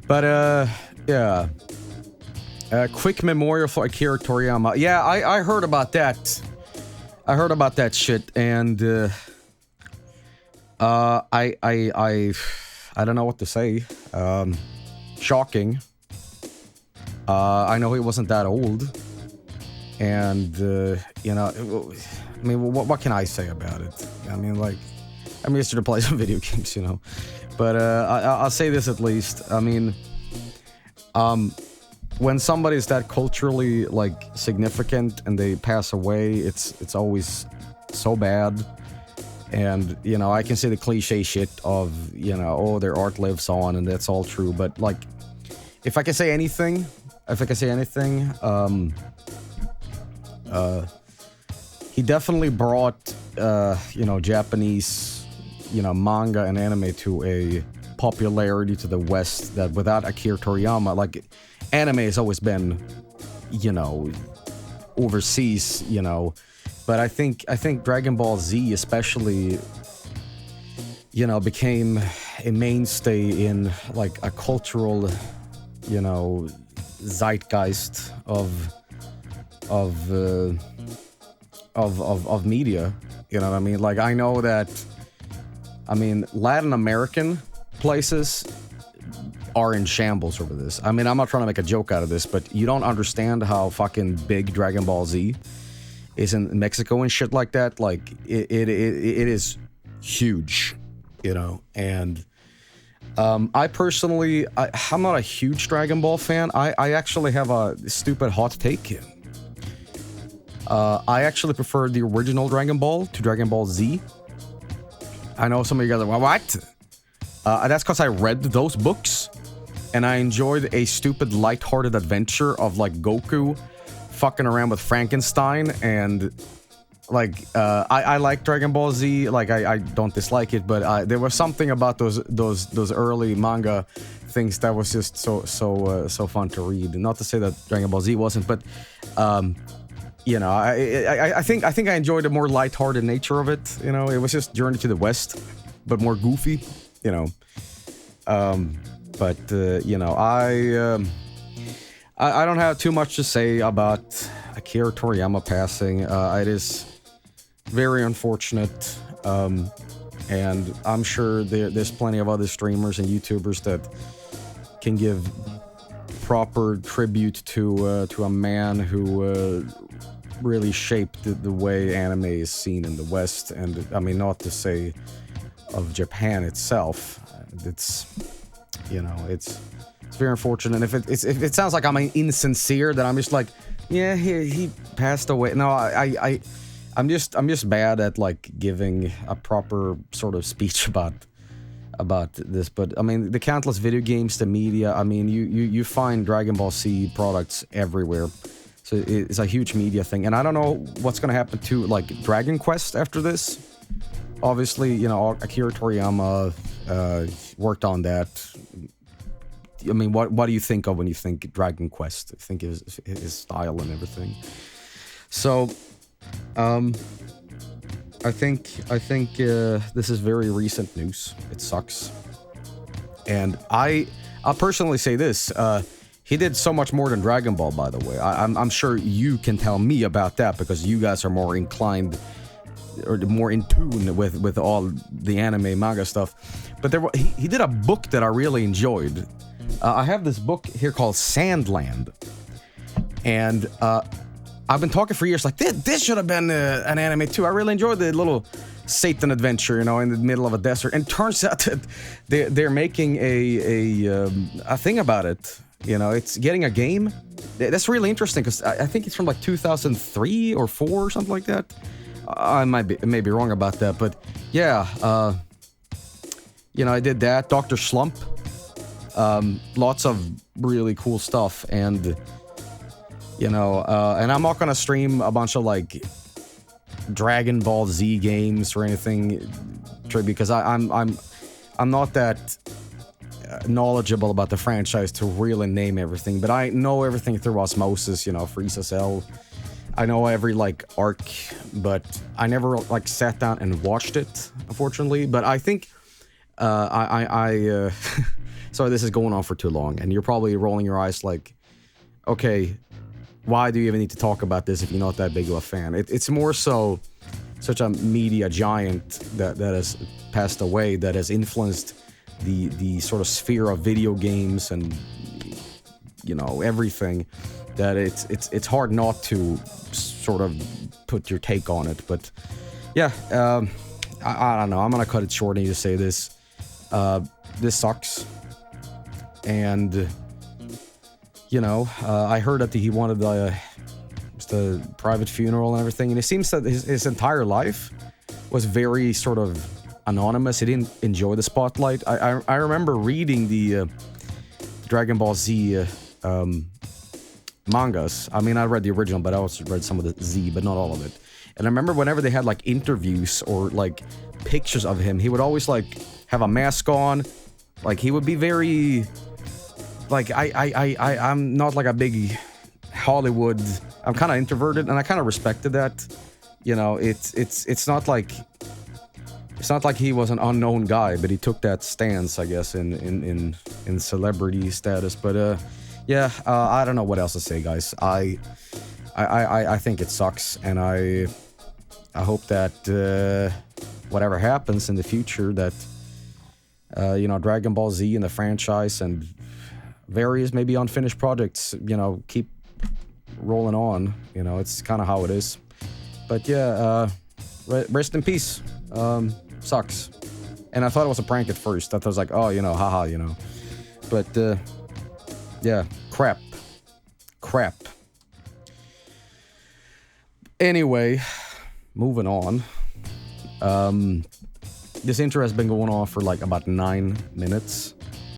But yeah. Quick memorial for Akira Toriyama. Yeah, I heard about that. I heard about that shit, and I don't know what to say. Shocking. I know he wasn't that old, and you know, I mean, what can I say about it? I mean, like, I'm used to play some video games, you know, but I'll say this at least. I mean, when somebody's that culturally like significant and they pass away, it's always so bad. And, you know, I can say the cliche shit of, you know, oh, their art lives on, and that's all true. But, like, if I can say anything, he definitely brought, you know, Japanese, you know, manga and anime to a popularity to the West that without Akira Toriyama, like, anime has always been, you know, overseas, you know. But I think Dragon Ball Z especially, you know, became a mainstay in like a cultural, you know, zeitgeist of media. You know what I mean? Like, I know that, I mean, Latin American places are in shambles over this. I mean, I'm not trying to make a joke out of this, but you don't understand how fucking big Dragon Ball Z is in Mexico and shit like that. Like, it is huge, you know. And I personally, I'm not a huge Dragon Ball fan. I actually have a stupid hot take. I actually prefer the original Dragon Ball to Dragon Ball Z. I know some of you guys are like, what? That's because I read those books, and I enjoyed a stupid, lighthearted adventure of like Goku fucking around with Frankenstein, and like I like Dragon Ball Z. Like, I don't dislike it, but there was something about those early manga things that was just so fun to read. Not to say that Dragon Ball Z wasn't, but you know, I think I enjoyed the more lighthearted nature of it. You know, it was just Journey to the West, but more goofy. You know, but you know, I don't have too much to say about Akira Toriyama passing. It is very unfortunate, and I'm sure there's plenty of other streamers and YouTubers that can give proper tribute to a man who really shaped the way anime is seen in the West. And I mean, not to say of Japan itself. It's, you know, it's very unfortunate. If it sounds like I'm insincere, that I'm just like, yeah, he passed away. No, I'm just bad at like giving a proper sort of speech about this. But I mean, the countless video games, the media. I mean, you find Dragon Ball Z products everywhere, so it's a huge media thing. And I don't know what's gonna happen to like Dragon Quest after this. Obviously, you know, Akira Toriyama worked on that. I mean, what do you think of when you think Dragon Quest? I think his style and everything. So, I think this is very recent news. It sucks, and I'll personally say this: he did so much more than Dragon Ball. By the way, I'm sure you can tell me about that because you guys are more inclined or more in tune with all the anime manga stuff. But he did a book that I really enjoyed. I have this book here called Sandland, and I've been talking for years like this should have been an anime too. I really enjoyed the little Satan adventure, you know, in the middle of a desert. And turns out that they're making a thing about it. You know, it's getting a game. That's really interesting because I think it's from like 2003 or 4 or something like that. I may be wrong about that, but yeah, you know, I did that. Dr. Slump. Lots of really cool stuff, and you know, and I'm not gonna stream a bunch of like Dragon Ball Z games or anything, because I'm not that knowledgeable about the franchise to really name everything, but I know everything through osmosis. You know, Frieza Cell. I know every like arc, but I never like sat down and watched it, unfortunately. But I think I sorry, this is going on for too long. And you're probably rolling your eyes like, okay, why do you even need to talk about this if you're not that big of a fan? It's more so such a media giant that has passed away, that has influenced the sort of sphere of video games and, you know, everything, that it's hard not to sort of put your take on it. But yeah, I don't know. I'm gonna cut it short and just say this. This sucks. And you know, I heard that he wanted just a private funeral and everything, and it seems that his entire life was very sort of anonymous. He didn't enjoy the spotlight. I remember reading the Dragon Ball Z mangas. I mean, I read the original, but I also read some of the Z, but not all of it. And I remember whenever they had like interviews or like pictures of him, he would always like have a mask on. Like he would be very like I'm not like a big Hollywood. I'm kind of introverted, and I kind of respected that. You know, it's not like he was an unknown guy, but he took that stance, I guess, in celebrity status. But yeah, I don't know what else to say, guys. I think it sucks, and I hope that whatever happens in the future, that you know, Dragon Ball Z and the franchise and various maybe unfinished projects, you know, keep rolling on. You know, it's kind of how it is. But yeah, rest in peace. Sucks. And I thought it was a prank at first. I thought it was like, oh, you know, haha, you know. But yeah, crap. Anyway, moving on. This intro has been going on for like about 9 minutes.